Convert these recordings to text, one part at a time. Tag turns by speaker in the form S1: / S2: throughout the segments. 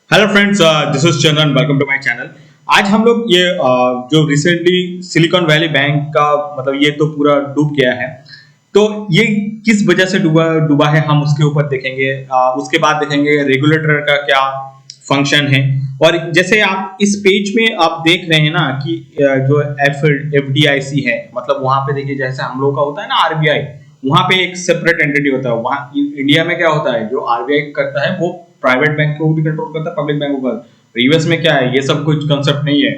S1: Hello friends, this is Chandan. Welcome to my channel. आज हम लोग ये जो रिसेंटली सिलिकॉन वैली बैंक का मतलब ये तो पूरा डूब गया है, तो ये किस वजह से डूबा डूबा है हम उसके ऊपर देखेंगे। उसके बाद देखेंगे रेगुलेटर का क्या फंक्शन है। और जैसे आप इस पेज में आप देख रहे हैं ना कि जो एफडीआईसी है, मतलब वहां पे देखिए जैसे हम लोग का होता है ना आरबीआई, वहां पे एक सेपरेट एंटिटी होता है। वहां इंडिया में क्या होता है, जो आरबीआई करता है वो प्राइवेट बैंक को भी कंट्रोल करता है, पब्लिक बैंक को। यूएस में क्या है, ये सब कुछ कंसेप्ट नहीं है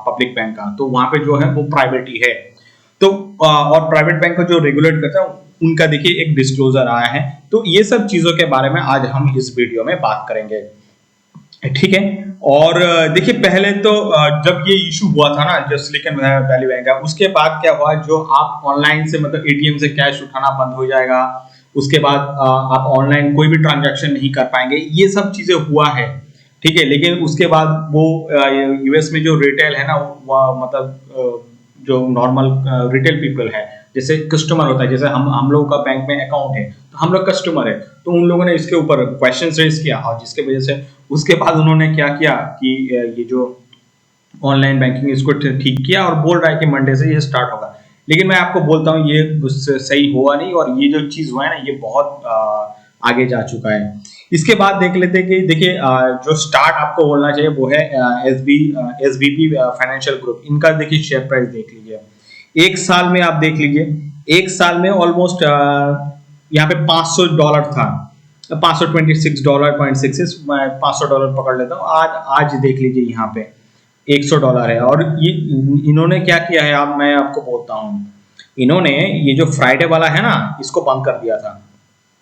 S1: पब्लिक बैंक का, तो वहां पे जो है वो प्राइवेट ही है। तो और प्राइवेट बैंक को जो रेगुलेट करता है उनका देखिए एक डिस्क्लोजर आया है। तो ये सब चीजों के बारे में आज हम इस वीडियो में बात करेंगे, ठीक है। और देखिए पहले तो जब ये इशू हुआ था ना, जो सिलिकॉन वैली बैंक है, उसके बाद क्या हुआ, जो आप ऑनलाइन से मतलब एटीएम से कैश उठाना बंद हो जाएगा। उसके बाद आप ऑनलाइन कोई भी ट्रांजैक्शन नहीं कर पाएंगे, ये सब चीजें हुआ है, ठीक है। लेकिन उसके बाद वो यूएस में जो रिटेल है ना, मतलब जो नॉर्मल रिटेल पीपल है, जैसे कस्टमर होता है, जैसे हम लोगों का बैंक में अकाउंट है तो हम लोग कस्टमर है, तो उन लोगों ने इसके ऊपर क्वेश्चन रेज किया, और जिसके वजह से उसके बाद उन्होंने क्या किया कि ये जो ऑनलाइन बैंकिंग इसको ठीक किया और बोल रहा है कि मंडे से ये स्टार्ट होगा। लेकिन मैं आपको बोलता हूँ ये उससे सही हुआ नहीं, और ये जो चीज हुआ है ना, ये बहुत आगे जा चुका है। इसके बाद देख लेते हैं कि देखिए जो स्टार्ट आपको बोलना चाहिए वो है एसबीपी फाइनेंशियल ग्रुप। इनका देखिए शेयर प्राइस देख लीजिए, एक साल में आप देख लीजिए, एक साल में ऑलमोस्ट यहाँ पे $500 था, $526.66, मैं $500 पकड़ लेता हूँ। आज देख लीजिए यहाँ पे $100 है। और ये इन्होंने क्या किया है, अब मैं आपको बोलता हूँ। इन्होंने ये जो फ्राइडे वाला है ना, इसको बंद कर दिया था।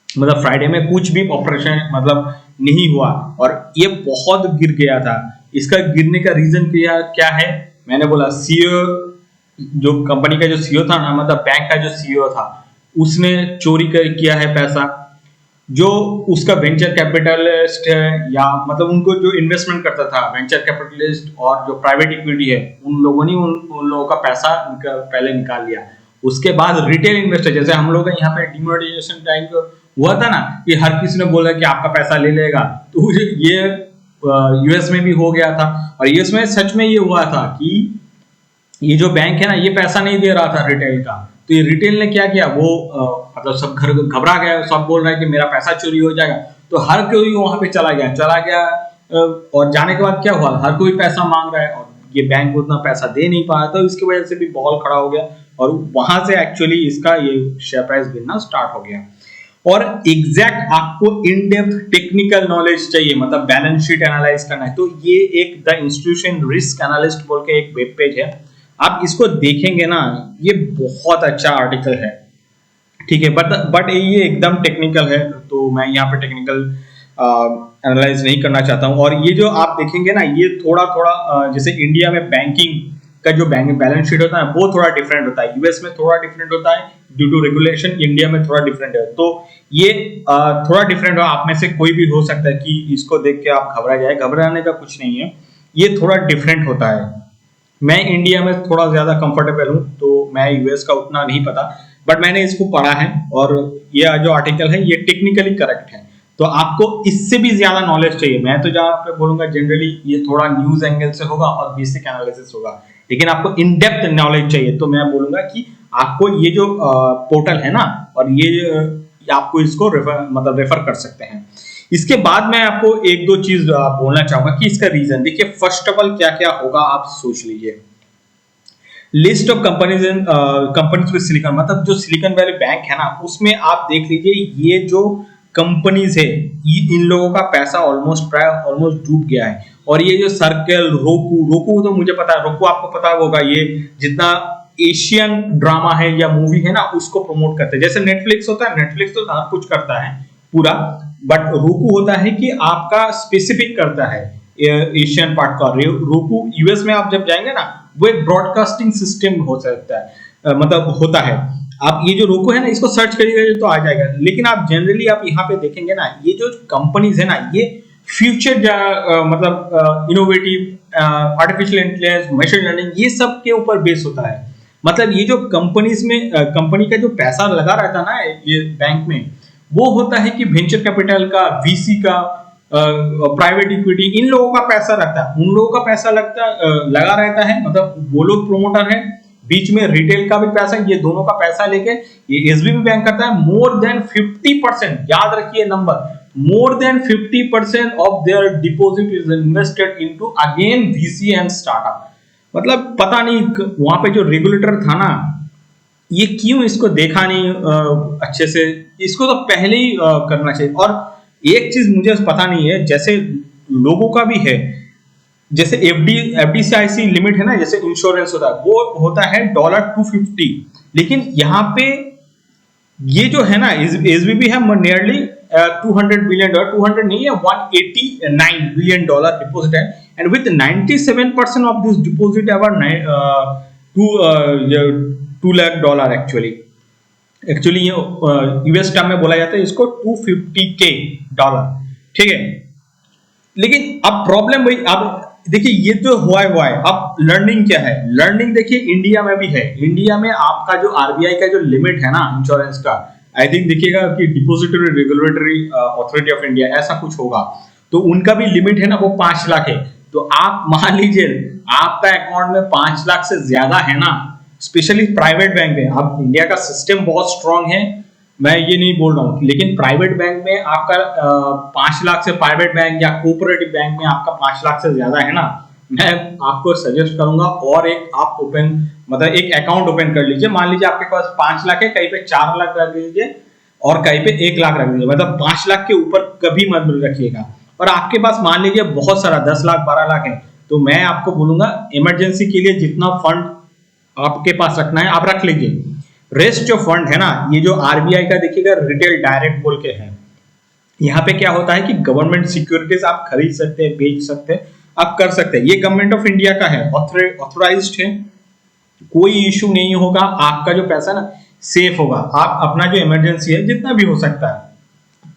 S1: मतलब फ्राइडे में कुछ भी ऑपरेशन मतलब नहीं हुआ, और ये बहुत गिर गया था। इसका गिरने का रीजन क्या है, मैंने बोला सीईओ, जो कंपनी का जो सीईओ था ना, मतलब बैंक का जो सीईओ था, उसने चोरी किया है पैसा। जो उसका वेंचर कैपिटलिस्ट है, या मतलब उनको जो इन्वेस्टमेंट करता था वेंचर कैपिटलिस्ट और जो प्राइवेट इक्विटी है, उन लोगों ने उन लोगों का पैसा पहले निकाल लिया। उसके बाद रिटेल इन्वेस्टर, जैसे हम लोग यहाँ पे डिमोनेटाइजेशन टाइम हुआ था ना, कि हर किसी ने बोला कि आपका पैसा ले लेगा, तो ये यूएस में भी हो गया था। और यूएस में सच में ये हुआ था कि ये जो बैंक है ना, ये पैसा नहीं दे रहा था रिटेल का। तो ये रिटेल ने क्या किया, वो मतलब सब घर घबरा गया, सब बोल रहा है कि मेरा पैसा चोरी हो जाएगा। तो हर कोई वहां पे चला गया। और जाने के बाद क्या हुआ, हर कोई पैसा मांग रहा है, और ये बैंक उतना पैसा दे नहीं पा रहा, तो इसकी वजह से भी बॉल खड़ा हो गया। और वहां से एक्चुअली इसका ये शेयर प्राइस गिरना स्टार्ट हो गया। और एग्जैक्ट आपको इन डेप्थ टेक्निकल नॉलेज चाहिए, मतलब बैलेंस शीट एनालाइज करना है, तो ये एक द इंस्टीट्यूशन रिस्क एनालिस्ट बोल के एक वेब पेज है, आप इसको देखेंगे ना, ये बहुत अच्छा आर्टिकल है, ठीक है। बट ये एकदम टेक्निकल है, तो मैं यहाँ पे टेक्निकल एनालाइज नहीं करना चाहता हूँ। और ये जो आप देखेंगे ना, ये थोड़ा थोड़ा जैसे इंडिया में बैंकिंग का जो बैंक बैलेंस शीट होता है वो थोड़ा डिफरेंट होता है, यूएस में थोड़ा डिफरेंट होता है ड्यू टू रेगुलेशन, इंडिया में थोड़ा डिफरेंट है। तो ये थोड़ा डिफरेंट हो, आप में से कोई भी हो सकता है कि इसको देख के आप घबरा जाए, घबराने का कुछ नहीं है, ये थोड़ा डिफरेंट होता है। मैं इंडिया में थोड़ा ज्यादा कंफर्टेबल हूँ, तो मैं यूएस का उतना नहीं पता, बट मैंने इसको पढ़ा है, और ये जो आर्टिकल है ये टेक्निकली करेक्ट है। तो आपको इससे भी ज्यादा नॉलेज चाहिए, मैं तो जहाँ पे बोलूंगा जनरली ये थोड़ा न्यूज एंगल से होगा और बेसिक एनालिसिस होगा, लेकिन आपको इन डेप्थ नॉलेज चाहिए, तो मैं बोलूंगा कि आपको ये जो पोर्टल है ना, और ये आपको इसको मतलब रेफर कर सकते हैं। इसके बाद मैं आपको एक दो चीज बोलना चाहूंगा कि इसका रीजन देखिए। फर्स्ट ऑफ ऑल क्या क्या होगा आप सोच लीजिए, list of companies with silicon, मतलब जो सिलिकॉन वैली बैंक है ना, उसमें आप देख लीजिए ये जो कंपनीज है, इन लोगों का पैसा ऑलमोस्ट डूब गया है। और ये जो सर्कल, रोकू तो मुझे पता है, रोकू आपको पता होगा, ये जितना एशियन ड्रामा है या मूवी है ना, उसको प्रमोट करते हैं। जैसे नेटफ्लिक्स होता है, नेटफ्लिक्स तो हर कुछ करता है पूरा, बट रोकू होता है कि आपका स्पेसिफिक करता है एशियन पार्ट का। रोकू यूएस में आप जब जाएंगे ना, वो एक ब्रॉडकास्टिंग सिस्टम हो सकता है, मतलब होता है। आप ये जो रोको है ना, इसको सर्च करिएगा तो आ जाएगा। लेकिन आप जनरली आप यहाँ पे देखेंगे ना, ये जो कंपनीज है ना, ये फ्यूचर मतलब innovative artificial intelligence, machine learning, ये सब के ऊपर बेस होता है। मतलब ये जो कंपनीज में कंपनी का जो पैसा लगा रहता है ना ये बैंक में, वो होता है कि वेंचर कैपिटल का, वीसी का, प्राइवेट इक्विटी, इन लोगों का पैसा रहता है, उन लोगों का पैसा लगा रहता है, मतलब वो लोग प्रोमोटर है, बीच में रिटेल का भी पैसा, ये दोनों का पैसा लेके ये एसबीबी बैंक करता है। मोर देन 50%, याद रखिए number, more than 50% of their deposit is invested into again VC and startup. मतलब पता नहीं वहां पे जो रेगुलेटर था ना, ये क्यों इसको देखा नहीं अच्छे से, इसको तो पहले ही करना चाहिए। और एक चीज मुझे पता नहीं है, जैसे लोगों का भी है, जैसे एफडीसीआईसी लिमिट है ना, जैसे इंश्योरेंस होता है वो होता है $250, लेकिन यहाँ पे ये जो है ना एसबीबी है नियरली $200 बिलियन, 200 नहीं है, $189 बिलियन डिपॉजिट है, and with 97% of this deposit ever $2 lakh actually ये यूएस टर्म में बोला जाता है इसको $250K, ठीक है। लेकिन अब प्रॉब्लम भाई, अब देखिए ये तो हुआ है, अब लर्निंग क्या है, लर्निंग देखिए इंडिया में भी है। इंडिया में आपका जो आरबीआई का जो लिमिट है ना इंश्योरेंस का, आई थिंक देखिएगा कि depository regulatory authority of India ऐसा कुछ होगा, तो उनका भी लिमिट है ना वो 5 लाख है। तो आप मान लीजिए आपका अकाउंट में 5 लाख से ज्यादा है ना, स्पेशली प्राइवेट बैंक में, अब इंडिया का सिस्टम बहुत स्ट्रांग है, मैं ये नहीं बोल रहा हूँ, लेकिन प्राइवेट बैंक में आपका 5 लाख से, प्राइवेट बैंक या कोऑपरेटिव बैंक में आपका 5 लाख से ज्यादा है ना, मैं आपको सजेस्ट करूंगा और एक आप मतलब एक अकाउंट ओपन कर लीजिए। मान लीजिए आपके पास 5 लाख है, कहीं पे 4 लाख रख दीजिए और कहीं पे 1 लाख रख दीजिए, मतलब 5 लाख के ऊपर कभी मत रखिएगा। और आपके पास मान लीजिए बहुत सारा 10 लाख 12 लाख है, तो मैं आपको बोलूंगा इमरजेंसी के लिए जितना फंड आपके पास रखना है आप रख लीजिए। रेस्ट जो फंड है ना, ये जो आरबीआई का देखिएगा रिटेल डायरेक्ट बोल के है, यहाँ पे क्या होता है कि गवर्नमेंट सिक्योरिटीज आप खरीद सकते हैं, बेच सकते हैं, आप कर सकते हैं। ये गवर्नमेंट ऑफ इंडिया का है, ऑथराइज्ड है, कोई इशू नहीं होगा, आपका जो पैसा ना सेफ होगा। आप अपना जो इमरजेंसी है जितना भी हो सकता है,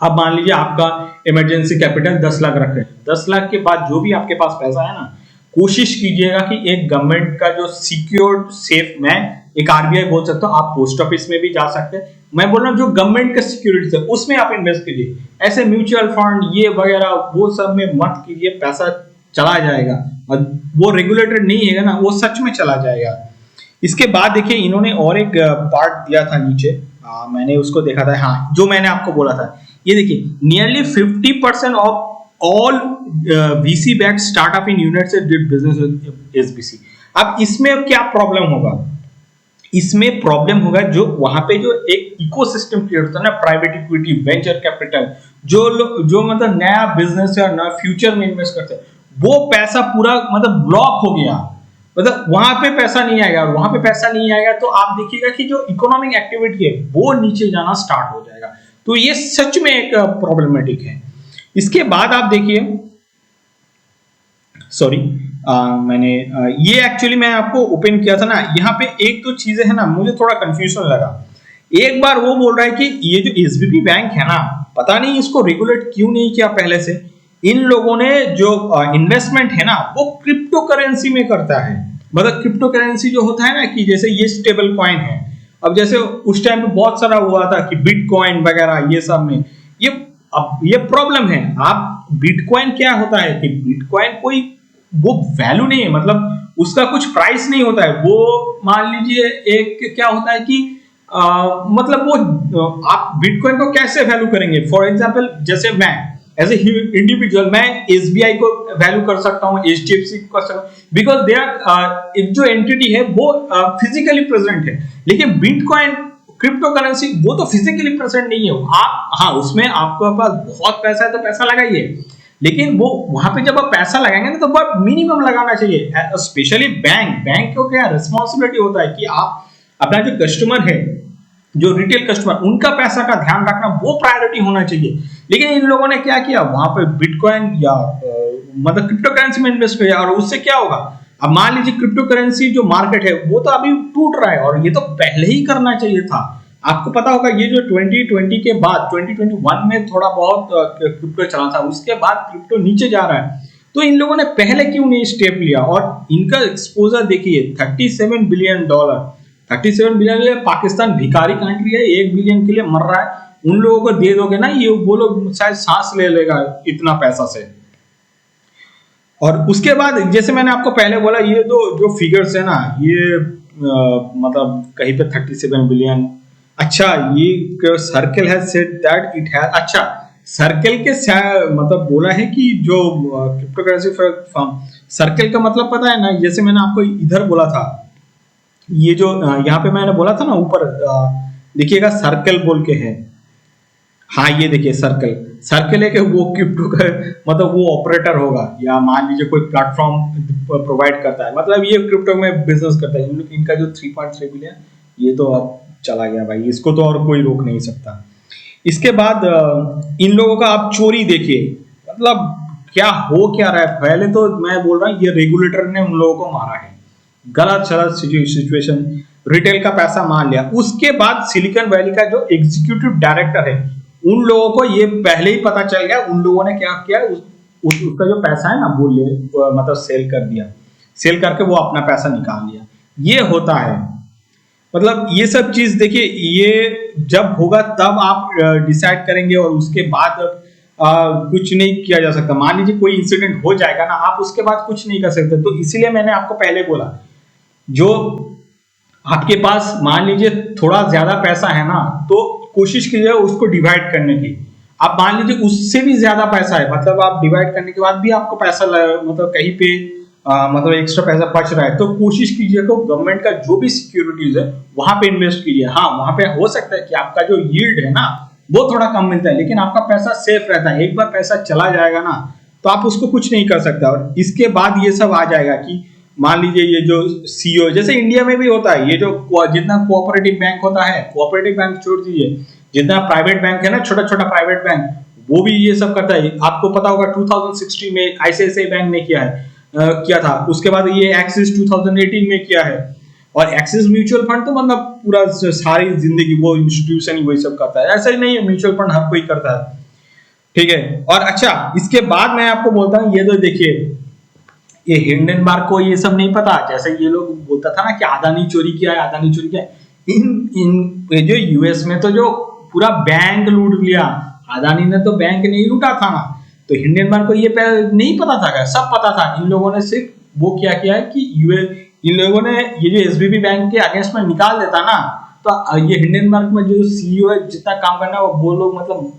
S1: अब मान लीजिए आपका इमरजेंसी कैपिटल 10 लाख रख रहे हैं, 10 लाख के बाद जो भी आपके पास पैसा है ना, कोशिश कीजिएगा कि एक गवर्नमेंट का जो सिक्योर्ड सेफ, मैं एक आरबीआई बोल सकता हूँ, आप पोस्ट ऑफिस में भी जा सकते हैं, मैं बोल रहा हूँ जो गवर्नमेंट का सिक्योरिटी है उसमें आप इन्वेस्ट कीजिए। ऐसे म्यूचुअल फंड ये वगैरह वो सब में मत कीजिए, पैसा चला जाएगा, और वो रेगुलेटेड नहीं है ना, वो सच में चला जाएगा। इसके बाद देखिए इन्होंने और एक पार्ट दिया था नीचे, मैंने उसको देखा था, हाँ जो मैंने आपको बोला था, ये देखिए nearly 50% of all VC backed startup in United states did business with SBC. अब इसमें क्या प्रॉब्लम होगा, इसमें प्रॉब्लम होगा जो वहां पे जो एक इकोसिस्टम क्रिएट होता है ना, प्राइवेट इक्विटी, वेंचर कैपिटल, जो मतलब नया बिजनेस या नया फ्यूचर में इन्वेस्ट करते हैं, वो पैसा पूरा मतलब ब्लॉक हो गया, मतलब वहां पे पैसा नहीं आएगा, और वहां पे पैसा नहीं आएगा तो आप देखिएगा कि जो इकोनॉमिक एक्टिविटी है वो नीचे जाना स्टार्ट हो जाएगा। तो ये सच में एक प्रॉब्लमेटिक है। इसके बाद आप देखिए, सॉरी मैंने ये एक्चुअली मैं आपको ओपन किया था ना, यहाँ पे एक तो चीजें है ना मुझे थोड़ा कंफ्यूजन लगा। एक बार वो बोल रहा है कि ये जो एसबीबी बैंक है ना, पता नहीं इसको रेगुलेट क्यों नहीं किया पहले से। इन लोगों ने जो इन्वेस्टमेंट है ना वो क्रिप्टो करेंसी में करता है, मतलब क्रिप्टो करेंसी जो होता है ना, कि जैसे ये स्टेबल कॉइन है, अब जैसे उस टाइम पे बहुत सारा हुआ था कि बिटकॉइन वगैरह ये सब में, ये अब ये प्रॉब्लम है। आप बिटकॉइन क्या होता है कि बिटकॉइन कोई वो वैल्यू नहीं है, मतलब उसका कुछ प्राइस नहीं होता है, वो मान लीजिए एक क्या होता है कि मतलब वो आप बिटकॉइन को कैसे वैल्यू करेंगे। फॉर एग्जांपल जैसे मैं एज ए इंडिविजुअल मैं एसबीआई को वैल्यू कर सकता हूँ, एचडीएफसी को कर सकता हूँ, बिकॉज दे आर जो एंटिटी है वो फिजिकली प्रेजेंट है। लेकिन बिटकॉइन क्रिप्टो करेंसी वो तो फिजिकली प्रेजेंट नहीं है। आप हाँ उसमें आपके पास बहुत पैसा है तो पैसा लगाइए, लेकिन वो वहां पे जब आप पैसा लगाएंगे ना तो बहुत मिनिमम लगाना चाहिए। स्पेशली बैंक को क्या रिस्पॉन्सिबिलिटी होता है कि आप अपना जो कस्टमर है, जो रिटेल कस्टमर, उनका पैसा का ध्यान रखना वो प्रायोरिटी होना चाहिए। लेकिन इन लोगों ने क्या किया, वहां पे बिटकॉइन या मतलब क्रिप्टो करेंसी में इन्वेस्ट किया, और उससे क्या होगा, अब मान लीजिए क्रिप्टो करेंसी जो मार्केट है वो तो अभी टूट रहा है, और ये तो पहले ही करना चाहिए था। आपको पता होगा ये जो 2020 के बाद 2021 में थोड़ा बहुत क्रिप्टो चला था, उसके बाद क्रिप्टो नीचे जा रहा है। तो इन लोगों ने पहले क्यों नहीं स्टेप लिया। और इनका एक्सपोजर देखिए $37 बिलियन, 37 बिलियन। पाकिस्तान भिखारी कंट्री है, 1 बिलियन के लिए मर रहा है, उन लोगों को दे दोगे ना, ये वो लोग शायद सांस ले लेगा इतना पैसा से। और उसके बाद जैसे मैंने आपको पहले बोला, ये जो फिगर्स है ना, ये मतलब कहीं पे 37 बिलियन। अच्छा, ये circle has said that it has, अच्छा सर्कल के मतलब बोला है कि जो क्रिप्टो करेंसी फर्म, सर्कल का मतलब पता है ना, जैसे मैंने आपको इधर बोला था, ये जो यहाँ पे मैंने बोला था ना ऊपर, देखिएगा सर्कल बोल के है। हाँ ये देखिए सर्कल, सर्कल है कि वो क्रिप्टो का मतलब वो ऑपरेटर होगा, या मान लीजिए कोई प्लेटफॉर्म प्रोवाइड करता है, मतलब ये क्रिप्टो में बिजनेस करता है। इनका जो 3.3 बिलियन, ये तो अब चला गया भाई, इसको तो और कोई रोक नहीं सकता। इसके बाद इन लोगों का आप चोरी देखिए, मतलब क्या हो क्या रहा है। पहले तो मैं बोल रहा हूँ ये रेगुलेटर ने उन लोगों को मारा है, गलत सलत सिचुएशन, रिटेल का पैसा मान लिया। उसके बाद सिलिकॉन वैली का जो एग्जीक्यूटिव डायरेक्टर है, उन लोगों को ये पहले ही पता चल गया, उन लोगों ने क्या किया, उसका जो पैसा है ना वो मतलब सेल कर दिया, सेल करके वो अपना पैसा निकाल लिया। ये होता है, मतलब ये सब चीज देखिए, ये जब होगा तब आप डिसाइड करेंगे, और उसके बाद कुछ नहीं किया जा सकता। मान लीजिए कोई इंसिडेंट हो जाएगा ना, आप उसके बाद कुछ नहीं कर सकते। तो इसीलिए मैंने आपको पहले बोला, जो आपके पास मान लीजिए थोड़ा ज्यादा पैसा है ना, तो कोशिश कीजिए उसको डिवाइड करने की। आप मान लीजिए उससे भी ज्यादा पैसा है, मतलब आप डिवाइड करने के बाद भी आपको पैसा मतलब कहीं पे मतलब एक्स्ट्रा पैसा बच रहा है, तो कोशिश कीजिए कि गवर्नमेंट का जो भी सिक्योरिटीज है वहां पे इन्वेस्ट कीजिए। हाँ वहां पे हो सकता है कि आपका जो यील्ड है ना वो थोड़ा कम मिलता है, लेकिन आपका पैसा सेफ रहता है। एक बार पैसा चला जाएगा ना, तो आप उसको कुछ नहीं कर सकता। और इसके बाद ये सब आ जाएगा कि मान लीजिए ये जो सीईओ, जैसे इंडिया में भी होता है, ये जो जितना कोऑपरेटिव बैंक होता है, कोऑपरेटिव बैंक छोड़ दीजिए, जितना प्राइवेट बैंक है ना, छोटा छोटा प्राइवेट बैंक, वो भी ये सब करता है। आपको पता होगा 2016 में आईसीआईसीआई बैंक ने किया था, उसके बाद ये एक्सिस 2018 में किया है। और एक्सिस म्यूचुअल फंड तो मतलब पूरा सारी जिंदगी वो इंस्टीट्यूशन ही वही सब करता है, ऐसा ही नहीं है, म्यूचुअल फंड हर कोई करता है, ठीक है। और अच्छा, इसके बाद मैं आपको बोलता हूँ, ये तो देखिए, ये हिंडनबर्ग को ये सब नहीं पता, जैसे ये लोग बोलता था ना कि अदानी चोरी किया है, अदानी चोरी किया है। इन जो यूएस में तो जो पूरा बैंक लूट लिया, अदानी ने तो बैंक नहीं लूटा था ना, तो हिंडनबर्ग को ये नहीं पता था क्या? सब पता था। इन लोगों ने सिर्फ वो क्या किया है कि इन लोगों ने ये जो एसबीबी बैंक के अगेंस्ट में निकाल देता ना, तो ये हिंडनबर्ग में जो सीईओ है, जितना काम करना वो लोग मतलब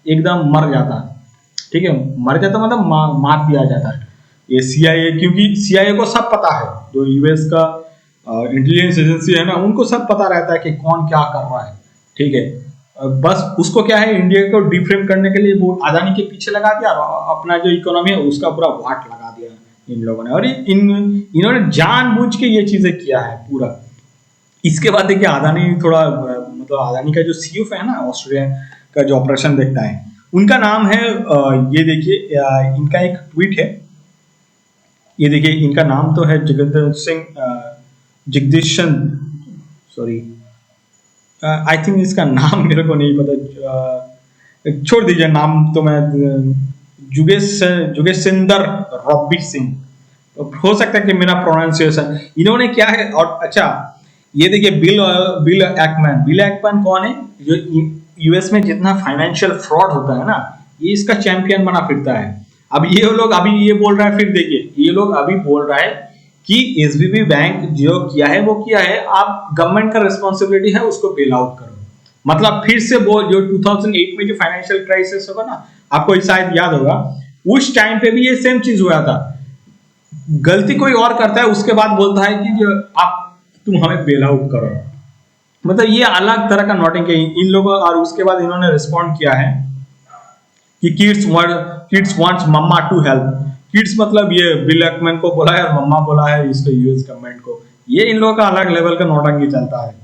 S1: एकदम मर जाता, ठीक है, मर जाता मतलब मार दिया जाता है ये सीआईए, क्योंकि सीआईए को सब पता है, जो यूएस का इंटेलिजेंस एजेंसी है ना, उनको सब पता रहता है कि कौन क्या कर रहा है, ठीक है। बस उसको क्या है, इंडिया को डिफ्रेम करने के लिए वो अदानी के पीछे लगा दिया, और अपना जो इकोनॉमी है उसका पूरा वाट लगा दिया इन लोगों ने। और इन्होंने जानबूझ के ये चीजें किया है पूरा। इसके बाद देखिए अदानी थोड़ा मतलब अदानी का जो सीईओ है ना, ऑस्ट्रेलिया का जो ऑपरेशन देखता है, उनका नाम है ये देखिए, इनका एक ट्वीट है, ये देखिए, इनका नाम तो है जगदीश चंद्र, सॉरी आई थिंक इसका नाम मेरे को नहीं पता, छोड़ दीजिए नाम तो। मैं जुगेशिंदर रॉबी सिंह, तो हो सकता है कि मेरा प्रोनाउंसिएशन, इन्होंने क्या है। और अच्छा, ये देखिए बिल एक्मैन कौन है? जो यूएस में जितना फाइनेंशियल फ्रॉड होता है ना, ये इसका चैंपियन बना फिरता है। अब ये लोग अभी ये बोल रहा है, फिर देखिए ये लोग अभी बोल रहा है कि एसबीबी बैंक जो किया है वो किया है, आप गवर्नमेंट का रिस्पॉन्सिबिलिटी है, उसको बेल आउट करो। मतलब फिर से वो जो 2008 में जो फाइनेंशियल क्राइसिस होगा ना, आपको शायद याद होगा, उस टाइम पे भी ये सेम चीज हुआ था। गलती कोई और करता है, उसके बाद बोलता है कि जो तुम हमें बेल आउट करो। मतलब ये अलग तरह का नोटिंग है इन लोगों। और उसके बाद इन्होंने रिस्पॉन्ड किया है कि kids wants mamma to help. Kids मतलब ये बिल एक्मैन को बोला है, और मम्मा बोला है इसको यूएस गवर्नमेंट को। ये इन लोगों का अलग लेवल का नौटंकी चलता है।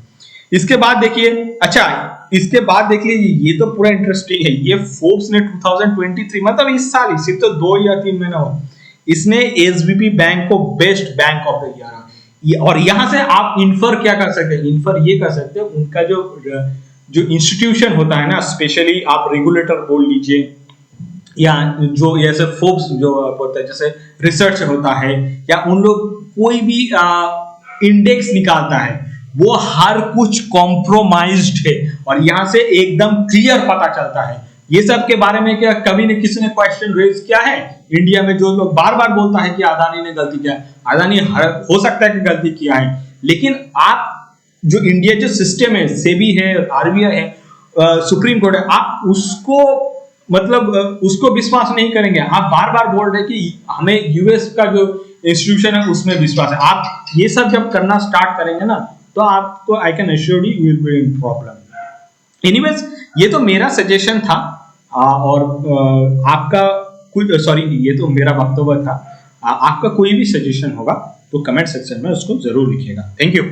S1: इसके बाद देखिए, अच्छा इसके बाद देखिए, ये तो पूरा इंटरेस्टिंग है। ये फोर्ब्स ने 2023 मतलब इस साल ही, सिर्फ तो 2 या 3 महीना हो, इसने एसबीबी बैंक को best bank of the year. और यहां से आप इन्फर क्या कर सकते हैं? इन्फर ये कर सकते हैं, उनका जो इंस्टीट्यूशन होता है ना, स्पेशली आप रेगुलेटर बोल लीजिए, या जो ऐसे फोर्ब्स जो होता है, जैसे रिसर्च होता है, या उन लोग कोई भी इंडेक्स निकालता है, वो हर कुछ कॉम्प्रोमाइज्ड है और यहां से एकदम क्लियर पता चलता है। ये सब के बारे में क्या कभी ने किसी ने क्वेश्चन रेज किया है? इंडिया में जो लोग बार बार बोलता है कि अदानी ने गलती किया है, अदानी हो सकता है कि गलती किया है, लेकिन आप जो इंडिया जो सिस्टम है, सेबी है, आरबीआई है, सुप्रीम कोर्ट है, आप उसको मतलब उसको विश्वास नहीं करेंगे। आप बार बार बोल रहे कि हमें यूएस का जो इंस्टीट्यूशन है उसमें विश्वास है। आप ये सब जब करना स्टार्ट करेंगे ना, तो आपको I can assure you will be in problem. Anyways, ये तो मेरा सजेशन था और आपका कुछ सॉरी ये तो मेरा वक्तव्य था। आपका कोई भी सजेशन होगा तो कमेंट सेक्शन में उसको जरूर लिखिएगा। Thank you.